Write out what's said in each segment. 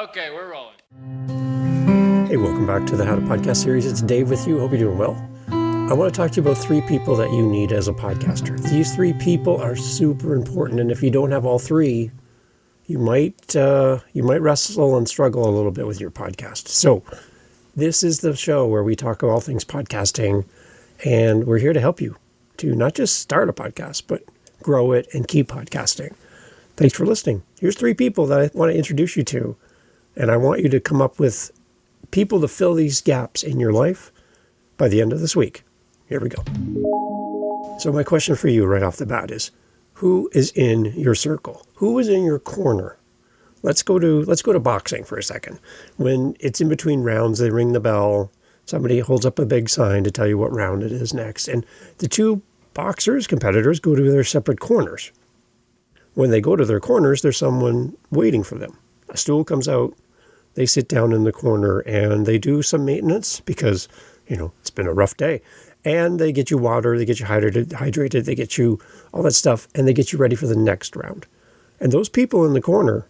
Okay, we're rolling. Hey, welcome back to the How to Podcast series. It's Dave with you. Hope you're doing well. I want to talk to you about 3 people that you need as a podcaster. These 3 people are super important, and if you don't have all 3, you might wrestle and struggle a little bit with your podcast. So this is the show where we talk all things podcasting, and we're here to help you to not just start a podcast, but grow it and keep podcasting. Thanks for listening. Here's 3 people that I want to introduce you to, and I want you to come up with people to fill these gaps in your life by the end of this week. Here we go. So my question for you right off the bat is, who is in your circle? Who is in your corner? Let's go to boxing for a second. When it's in between rounds, they ring the bell. Somebody holds up a big sign to tell you what round it is next. And the 2 competitors, go to their separate corners. When they go to their corners, there's someone waiting for them. A stool comes out. They sit down in the corner and they do some maintenance because, it's been a rough day. And they get you water, they get you hydrated, they get you all that stuff, and they get you ready for the next round. And those people in the corner,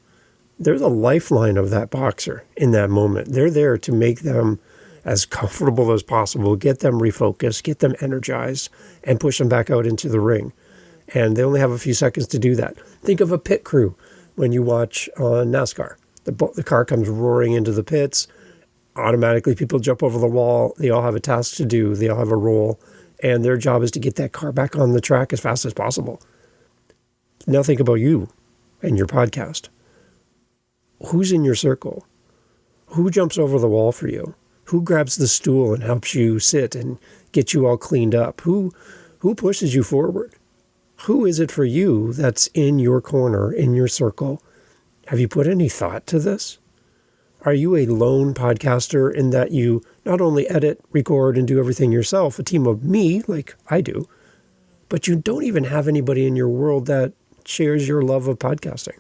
they're the lifeline of that boxer in that moment. They're there to make them as comfortable as possible, get them refocused, get them energized, and push them back out into the ring. And they only have a few seconds to do that. Think of a pit crew when you watch on NASCAR. The car comes roaring into the pits. Automatically, people jump over the wall. They all have a task to do. They all have a role. And their job is to get that car back on the track as fast as possible. Now think about you and your podcast. Who's in your circle? Who jumps over the wall for you? Who grabs the stool and helps you sit and get you all cleaned up? Who pushes you forward? Who is it for you that's in your corner, in your circle? Have you put any thought to this? Are you a lone podcaster in that you not only edit, record, and do everything yourself, a team of me, like I do, but you don't even have anybody in your world that shares your love of podcasting?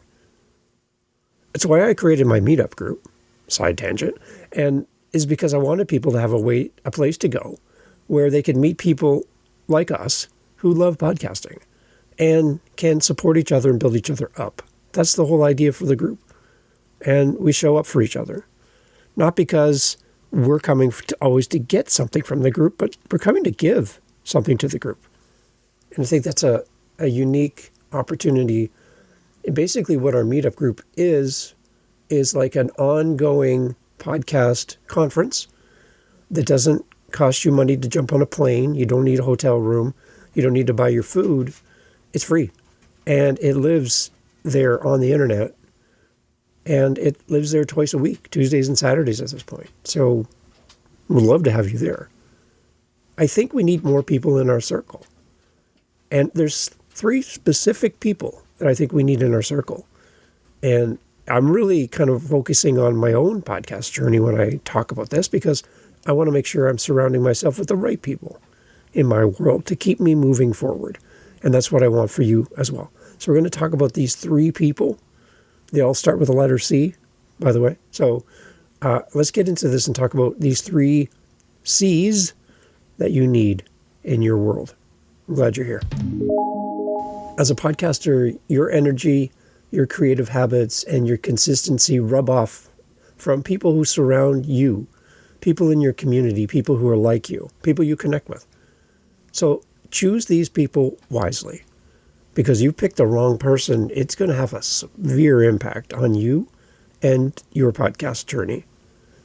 It's why I created my meetup group, side tangent, and is because I wanted people to have a place to go where they could meet people like us who love podcasting and can support each other and build each other up. That's the whole idea for the group. And we show up for each other, not because we're coming always to get something from the group, but we're coming to give something to the group. And I think that's a unique opportunity. And basically what our meetup group is like an ongoing podcast conference that doesn't cost you money to jump on a plane. You don't need a hotel room. You don't need to buy your food. It's free. And it lives there on the internet. And it lives there twice a week, Tuesdays and Saturdays at this point. So we'd love to have you there. I think we need more people in our circle. And there's 3 specific people that I think we need in our circle. And I'm really kind of focusing on my own podcast journey when I talk about this, because I want to make sure I'm surrounding myself with the right people in my world to keep me moving forward. And that's what I want for you as well. So we're going to talk about these 3 people. They all start with the letter C, by the way. So let's get into this and talk about these 3 C's that you need in your world. I'm glad you're here. As a podcaster, your energy, your creative habits, and your consistency rub off from people who surround you, people in your community, people who are like you, people you connect with. So choose these people wisely. Because you picked the wrong person, it's going to have a severe impact on you and your podcast journey.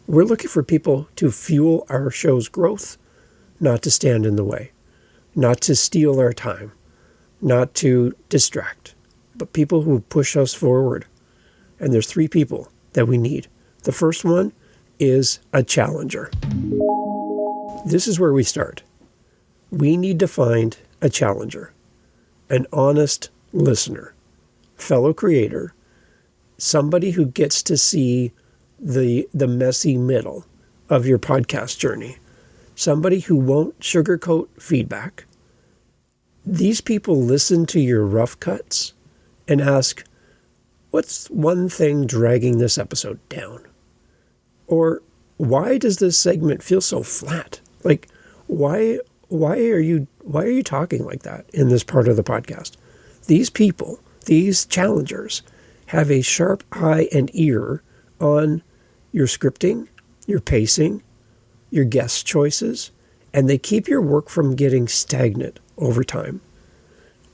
We're looking for people to fuel our show's growth, not to stand in the way, not to steal our time, not to distract, but people who push us forward. And there's 3 people that we need. The first one is a challenger. This is where we start. We need to find a challenger. An honest listener, fellow creator, somebody who gets to see the messy middle of your podcast journey, somebody who won't sugarcoat feedback. These people listen to your rough cuts and ask, what's one thing dragging this episode down? Or why does this segment feel so flat? Like, why are you talking like that in this part of the podcast? These people, these challengers, have a sharp eye and ear on your scripting, your pacing, your guest choices, and they keep your work from getting stagnant over time.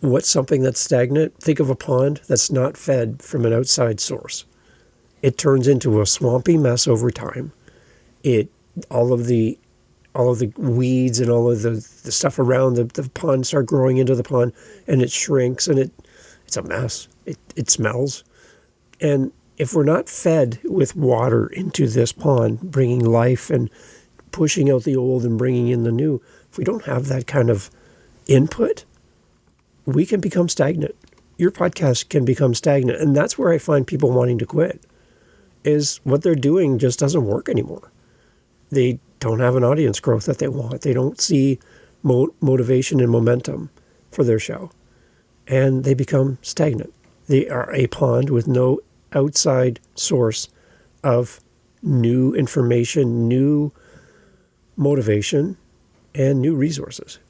What's something that's stagnant? Think of a pond that's not fed from an outside source. It turns into a swampy mess over time. All of the weeds and all of the stuff around the pond start growing into the pond, and it shrinks, and it's a mess. It smells. And if we're not fed with water into this pond, bringing life and pushing out the old and bringing in the new, if we don't have that kind of input, we can become stagnant. Your podcast can become stagnant. And that's where I find people wanting to quit, is what they're doing just doesn't work anymore. They don't have an audience growth that they want. They don't see motivation and momentum for their show. And they become stagnant. They are a pond with no outside source of new information, new motivation, and new resources.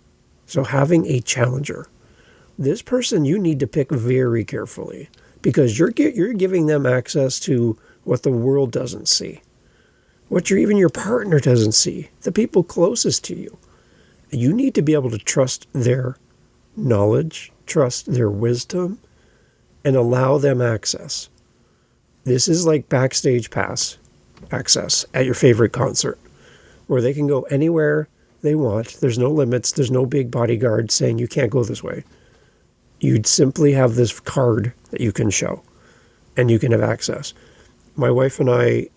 So having a challenger, this person you need to pick very carefully, because you're giving them access to what the world doesn't see, what even your partner doesn't see, the people closest to you. You need to be able to trust their knowledge, trust their wisdom, and allow them access. This is like backstage pass access at your favorite concert, where they can go anywhere they want. There's no limits. There's no big bodyguard saying you can't go this way. You'd simply have this card that you can show, and you can have access. My wife and I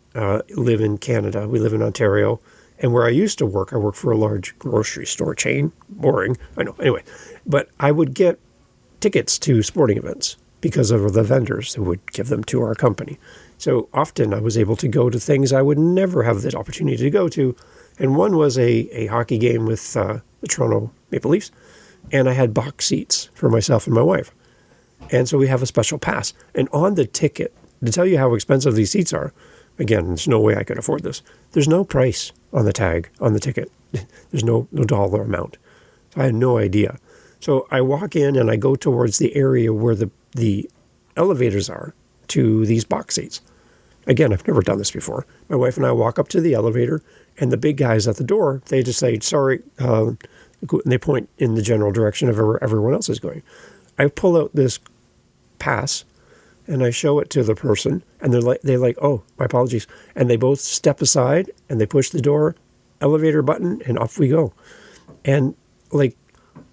live in Canada. We live in Ontario. And where I used to work, I worked for a large grocery store chain. Boring, I know. Anyway, but I would get tickets to sporting events because of the vendors who would give them to our company. So often I was able to go to things I would never have the opportunity to go to. And one was a hockey game with the Toronto Maple Leafs. And I had box seats for myself and my wife. And so we have a special pass. And on the ticket, to tell you how expensive these seats are, again, there's no way I could afford this. There's no price on the tag, on the ticket. There's no dollar amount. So I had no idea. So I walk in and I go towards the area where the elevators are to these box seats. Again, I've never done this before. My wife and I walk up to the elevator, and the big guys at the door, they just say, sorry, and they point in the general direction of where everyone else is going. I pull out this pass, and I show it to the person, and they're like, oh, my apologies. And they both step aside, and they push the door, elevator button, and off we go. And like,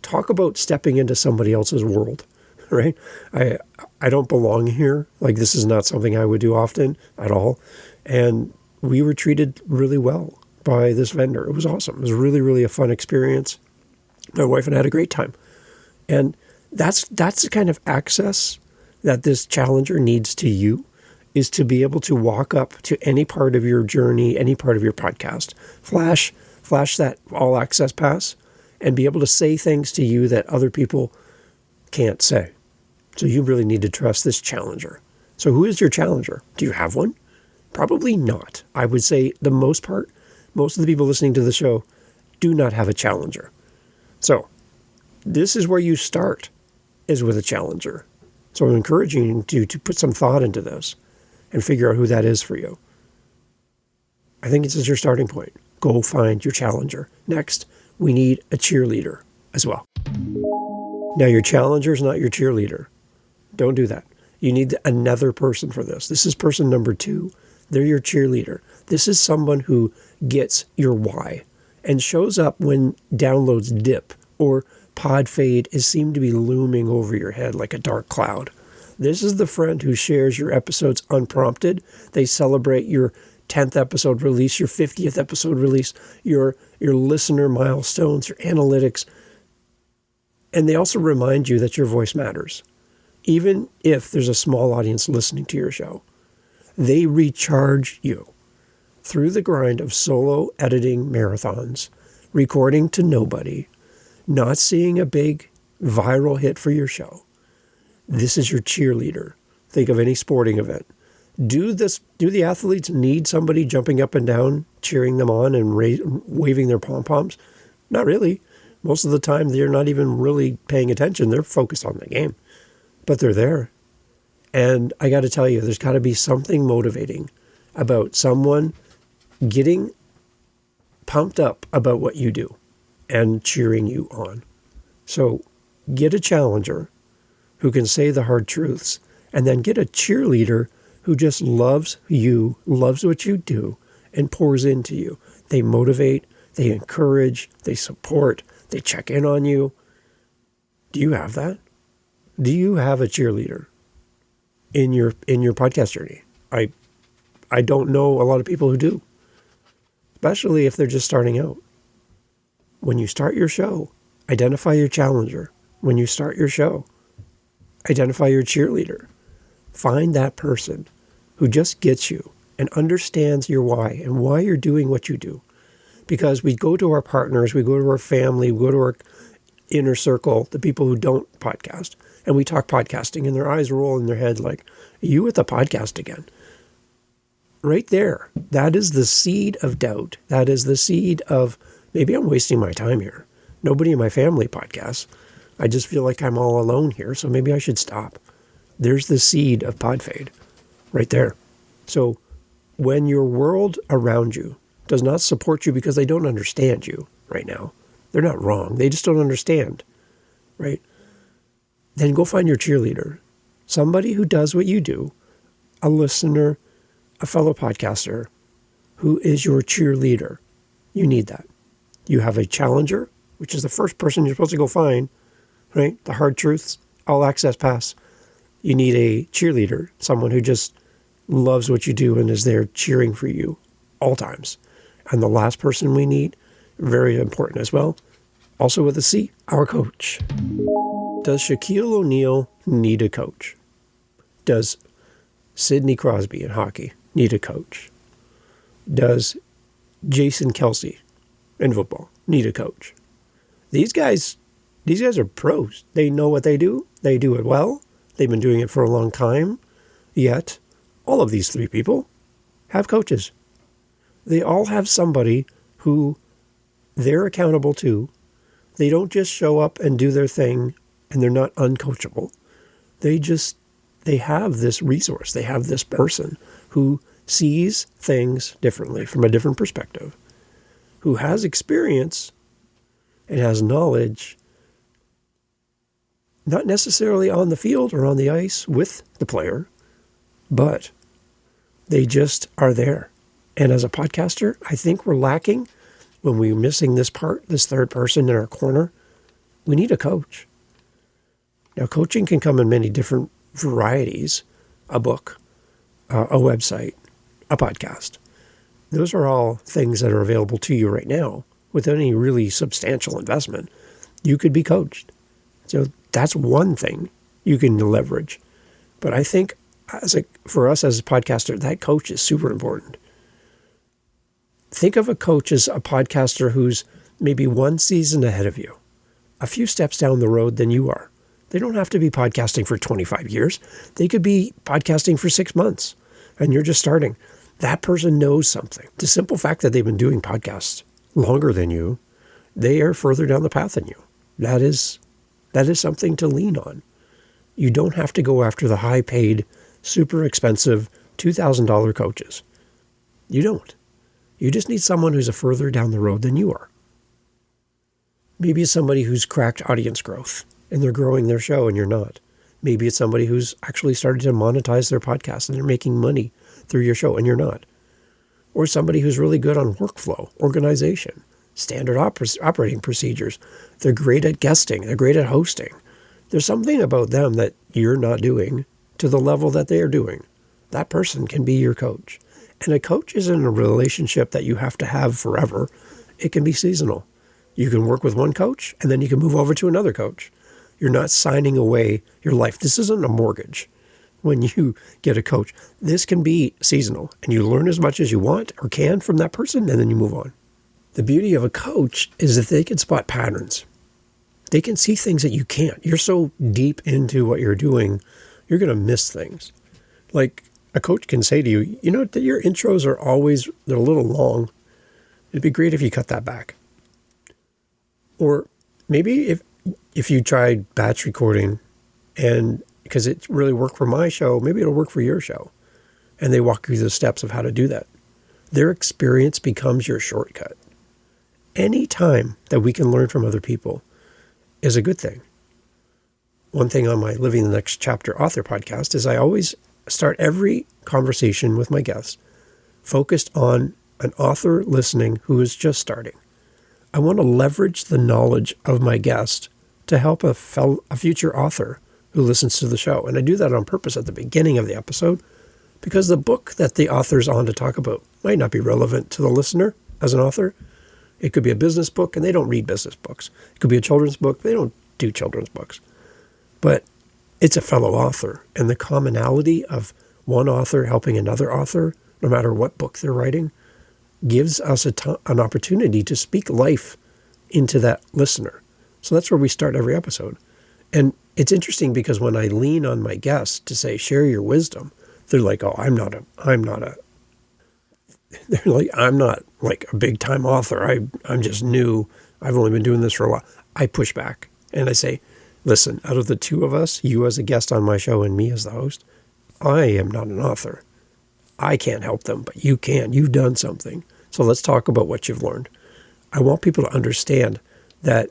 talk about stepping into somebody else's world, right? I don't belong here. Like, this is not something I would do often at all. And we were treated really well by this vendor. It was awesome. It was really, really a fun experience. My wife and I had a great time. And that's the kind of access that this challenger needs to you, is to be able to walk up to any part of your journey, any part of your podcast, flash that all access pass, and be able to say things to you that other people can't say. So you really need to trust this challenger. So who is your challenger? Do you have one? Probably not. I would say most of the people listening to the show do not have a challenger. So this is where you start, is with a challenger. So I'm encouraging you to put some thought into this and figure out who that is for you. I think this is your starting point. Go find your challenger. Next, we need a cheerleader as well. Now, your challenger is not your cheerleader. Don't do that. You need another person for this. This is person number 2. They're your cheerleader. This is someone who gets your why and shows up when downloads dip or pod fade is seemed to be looming over your head like a dark cloud. This is the friend who shares your episodes unprompted. They celebrate your 10th episode release, your 50th episode release, your listener milestones, your analytics. And they also remind you that your voice matters. Even if there's a small audience listening to your show, they recharge you through the grind of solo editing marathons, recording to nobody, not seeing a big viral hit for your show. This is your cheerleader. Think of any sporting event. Do the athletes need somebody jumping up and down, cheering them on and waving their pom-poms? Not really. Most of the time, they're not even really paying attention. They're focused on the game. But they're there. And I got to tell you, there's got to be something motivating about someone getting pumped up about what you do and cheering you on. So get a challenger who can say the hard truths, and then get a cheerleader who just loves you, loves what you do, and pours into you. They motivate, they encourage, they support, they check in on you. Do you have that? Do you have a cheerleader in your podcast journey? I don't know a lot of people who do, especially if they're just starting out. When you start your show, identify your challenger. When you start your show, identify your cheerleader. Find that person who just gets you and understands your why and why you're doing what you do. Because we go to our partners, we go to our family, we go to our inner circle, the people who don't podcast, and we talk podcasting, and their eyes roll in their head like, are you with the podcast again? Right there, that is the seed of doubt. That is the seed of, maybe I'm wasting my time here. Nobody in my family podcasts. I just feel like I'm all alone here, so maybe I should stop. There's the seed of pod fade right there. So when your world around you does not support you because they don't understand you right now, they're not wrong. They just don't understand, right? Then go find your cheerleader, somebody who does what you do, a listener, a fellow podcaster who is your cheerleader. You need that. You have a challenger, which is the first person you're supposed to go find, right? The hard truths, all access pass. You need a cheerleader, someone who just loves what you do and is there cheering for you all times. And the last person we need, very important as well, also with a C, our coach. Does Shaquille O'Neal need a coach? Does Sidney Crosby in hockey need a coach? Does Jason Kelsey in football need a coach? These guys are pros. They know what they do. They do it well. They've been doing it for a long time. Yet, all of these three people have coaches. They all have somebody who they're accountable to. They don't just show up and do their thing and they're not uncoachable. They have this resource. They have this person who sees things differently from a different perspective, who has experience and has knowledge, not necessarily on the field or on the ice with the player, but they just are there. And as a podcaster, I think we're lacking when we're missing this part, this third person in our corner. We need a coach. Now, coaching can come in many different varieties: a book, a website, a podcast. Those are all things that are available to you right now without any really substantial investment. You could be coached. So that's one thing you can leverage. But I think for us as a podcaster, that coach is super important. Think of a coach as a podcaster who's maybe one season ahead of you, a few steps down the road than you are. They don't have to be podcasting for 25 years. They could be podcasting for 6 months, and you're just starting. That person knows something. The simple fact that they've been doing podcasts longer than you, they are further down the path than you. That is something to lean on. You don't have to go after the high-paid, super expensive $2,000 coaches. You don't. You just need someone who's a further down the road than you are. Maybe it's somebody who's cracked audience growth and they're growing their show and you're not. Maybe it's somebody who's actually started to monetize their podcast and they're making money through your show and you're not. Or somebody who's really good on workflow, organization, standard operating procedures. They're great at guesting. They're great at hosting. There's something about them that you're not doing to the level that they are doing. That person can be your coach. And a coach isn't a relationship that you have to have forever. It can be seasonal. You can work with one coach and then you can move over to another coach. You're not signing away your life. This isn't a mortgage when you get a coach. This can be seasonal and you learn as much as you want or can from that person and then you move on. The beauty of a coach is that they can spot patterns. They can see things that you can't. You're so deep into what you're doing, you're going to miss things. Like a coach can say to you, you know, that your intros are always, they're a little long. It'd be great if you cut that back. Or maybe if you tried batch recording and because it really worked for my show, maybe it'll work for your show. and they walk you through the steps of how to do that. Their experience becomes your shortcut. Any time that we can learn from other people is a good thing. One thing on my Living the Next Chapter author podcast is I always start every conversation with my guests focused on an author listening who is just starting. I want to leverage the knowledge of my guest to help a future author who listens to the show. And I do that on purpose at the beginning of the episode because the book that the author's on to talk about might not be relevant to the listener as an author. It could be a business book, and they don't read business books. It could be a children's book. They don't do children's books. But it's a fellow author, and the commonality of one author helping another author, no matter what book they're writing, gives us an opportunity to speak life into that listener. So that's where we start every episode. And it's interesting because when I lean on my guests to say, share your wisdom, they're like, oh, I'm not like a big time author. I'm just new. I've only been doing this for a while. I push back and I say, listen, out of the two of us, you as a guest on my show and me as the host, I am not an author. I can't help them, but you can. You've done something. So let's talk about what you've learned. I want people to understand that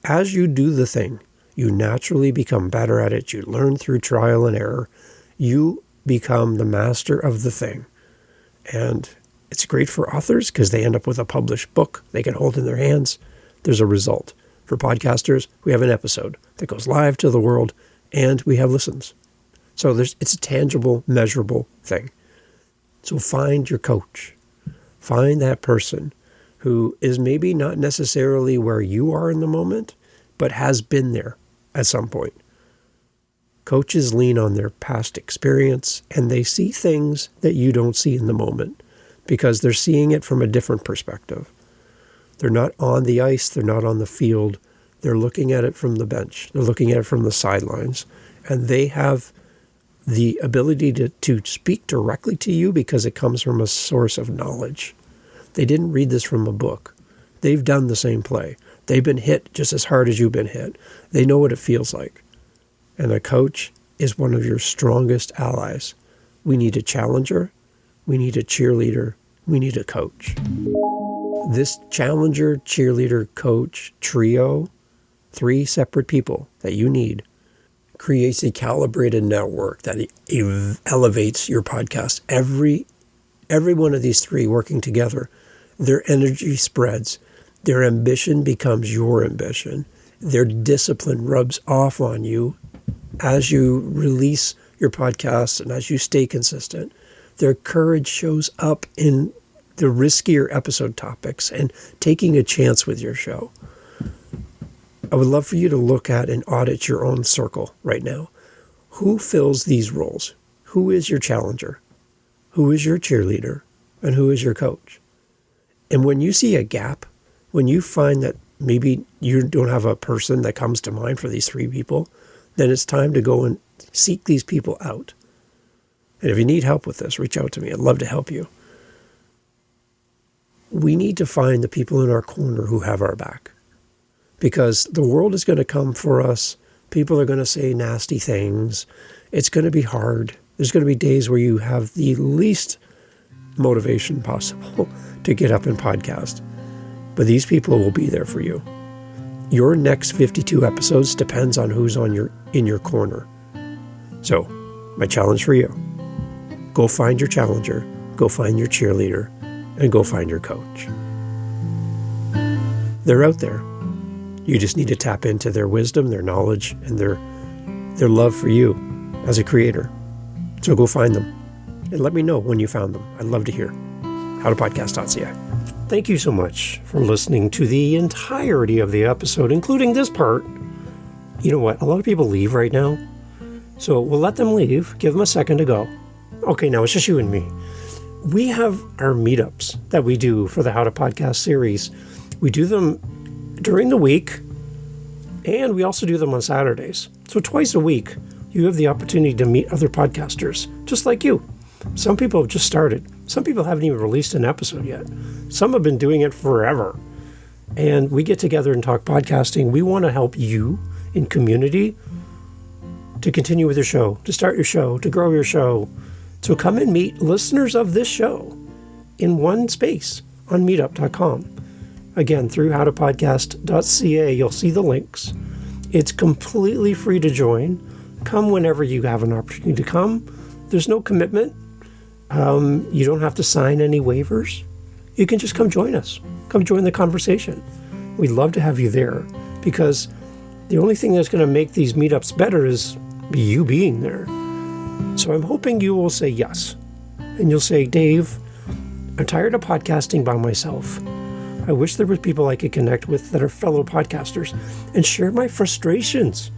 as you do the thing, you naturally become better at it. You learn through trial and error. You become the master of the thing. And it's great for authors because they end up with a published book they can hold in their hands. There's a result. For podcasters, we have an episode that goes live to the world and we have listens. So it's a tangible, measurable thing. So find your coach. Find that person who is maybe not necessarily where you are in the moment, but has been there at some point. Coaches lean on their past experience and they see things that you don't see in the moment because they're seeing it from a different perspective. They're not on the ice. They're not on the field. They're looking at it from the bench. They're looking at it from the sidelines. And they have the ability to speak directly to you because it comes from a source of knowledge. They didn't read this from a book. They've done the same play. They've been hit just as hard as you've been hit. They know what it feels like. And a coach is one of your strongest allies. We need a challenger. We need a cheerleader. We need a coach. This challenger, cheerleader, coach trio, 3 separate people that you need, creates a calibrated network that elevates your podcast. Every one of these 3 working together, their energy spreads. Their ambition becomes your ambition. Their discipline rubs off on you as you release your podcast and as you stay consistent. Their courage shows up in the riskier episode topics and taking a chance with your show. I would love for you to look at and audit your own circle right now. Who fills these roles? Who is your challenger? Who is your cheerleader? And who is your coach? And when you see a gap, when you find that maybe you don't have a person that comes to mind for these 3 people, then it's time to go and seek these people out. And if you need help with this, reach out to me. I'd love to help you. We need to find the people in our corner who have our back. Because the world is going to come for us. People are going to say nasty things. It's going to be hard. There's going to be days where you have the least motivation possible to get up and podcast. But these people will be there for you. Your next 52 episodes depends on who's in your corner. So, my challenge for you, go find your challenger, go find your cheerleader, and go find your coach. They're out there. You just need to tap into their wisdom, their knowledge, and their love for you as a creator. So go find them and let me know when you found them. I'd love to hear. howtopodcast.ca. Thank you so much for listening to the entirety of the episode, including this part. You know what? A lot of people leave right now. So we'll let them leave. Give them a second to go. Okay, now it's just you and me. We have our meetups that we do for the How to Podcast series. We do them during the week, and we also do them on Saturdays. So twice a week, you have the opportunity to meet other podcasters, just like you. Some people have just started. Some people haven't even released an episode yet. Some have been doing it forever. And we get together and talk podcasting. We want to help you in community to continue with your show, to start your show, to grow your show, So come and meet listeners of this show in one space on meetup.com. Again, through howtopodcast.ca, you'll see the links. It's completely free to join. Come whenever you have an opportunity to come. There's no commitment. You don't have to sign any waivers. You can just come join us. Come join the conversation. We'd love to have you there, because the only thing that's going to make these meetups better is you being there. So I'm hoping you will say yes. And you'll say, Dave, I'm tired of podcasting by myself. I wish there were people I could connect with that are fellow podcasters and share my frustrations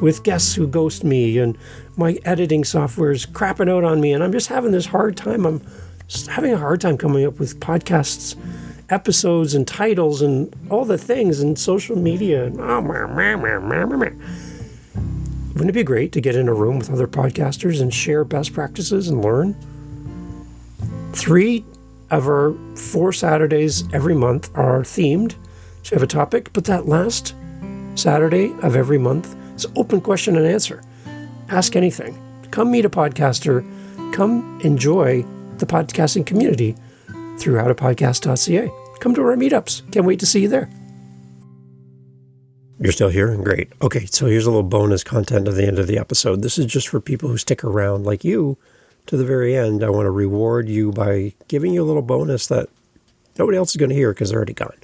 with guests who ghost me, and my editing software is crapping out on me, and I'm just having this hard time. I'm just having a hard time coming up with podcasts, episodes, and titles, and all the things, and social media. Wouldn't it be great to get in a room with other podcasters and share best practices and learn? 3 of our 4 Saturdays every month are themed. So you have a topic, but that last Saturday of every month is open question and answer. Ask anything. Come meet a podcaster. Come enjoy the podcasting community through howtopodcast.ca. Come to our meetups. Can't wait to see you there. You're still here? Great. Okay, so here's a little bonus content at the end of the episode. This is just for people who stick around like you to the very end. I want to reward you by giving you a little bonus that nobody else is going to hear because they're already gone.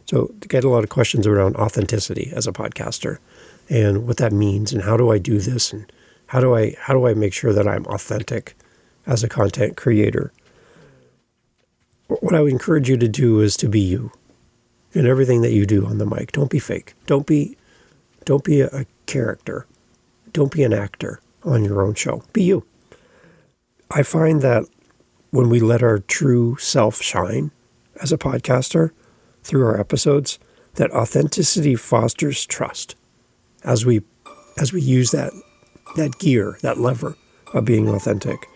So I get a lot of questions around authenticity as a podcaster and what that means, and how do I do this, and how do I make sure that I'm authentic as a content creator. What I would encourage you to do is to be you in everything that you do on the mic. Don't be fake. Don't be a character. Don't be an actor on your own show. Be you. I find that when we let our true self shine as a podcaster through our episodes, that authenticity fosters trust as we use that gear, that lever of being authentic.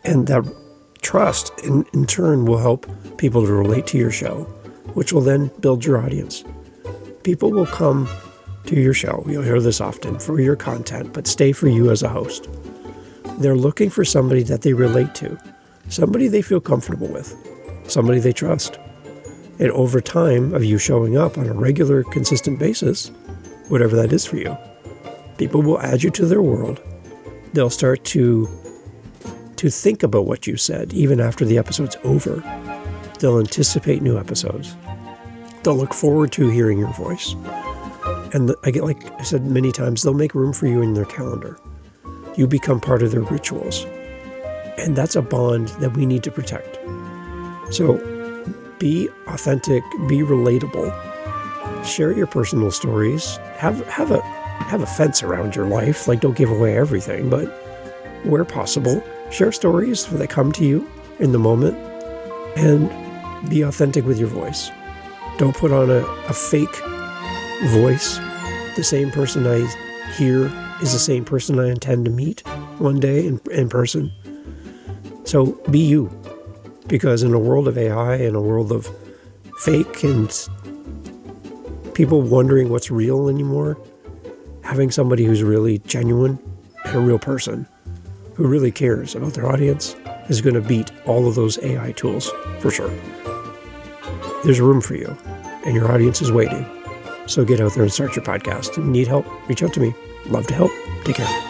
And that trust in turn will help people to relate to your show, which will then build your audience. People will come to your show, you'll hear this often, for your content, but stay for you as a host. They're looking for somebody that they relate to, somebody they feel comfortable with, somebody they trust. And over time of you showing up on a regular, consistent basis, whatever that is for you, people will add you to their world. They'll start to think about what you said, even after the episode's over. They'll anticipate new episodes. They'll look forward to hearing your voice. And like I said many times, they'll make room for you in their calendar. You become part of their rituals. And that's a bond that we need to protect. So be authentic, be relatable, share your personal stories, have a fence around your life. Like, don't give away everything, but where possible, share stories that come to you in the moment, and be authentic with your voice. Don't put on a fake voice. The same person I hear is the same person I intend to meet one day in person. So be you. Because in a world of AI, in a world of fake and people wondering what's real anymore, having somebody who's really genuine and a real person who really cares about their audience is going to beat all of those AI tools for sure. There's room for you, and your audience is waiting. So get out there and start your podcast. If you need help, reach out to me. Love to help. Take care.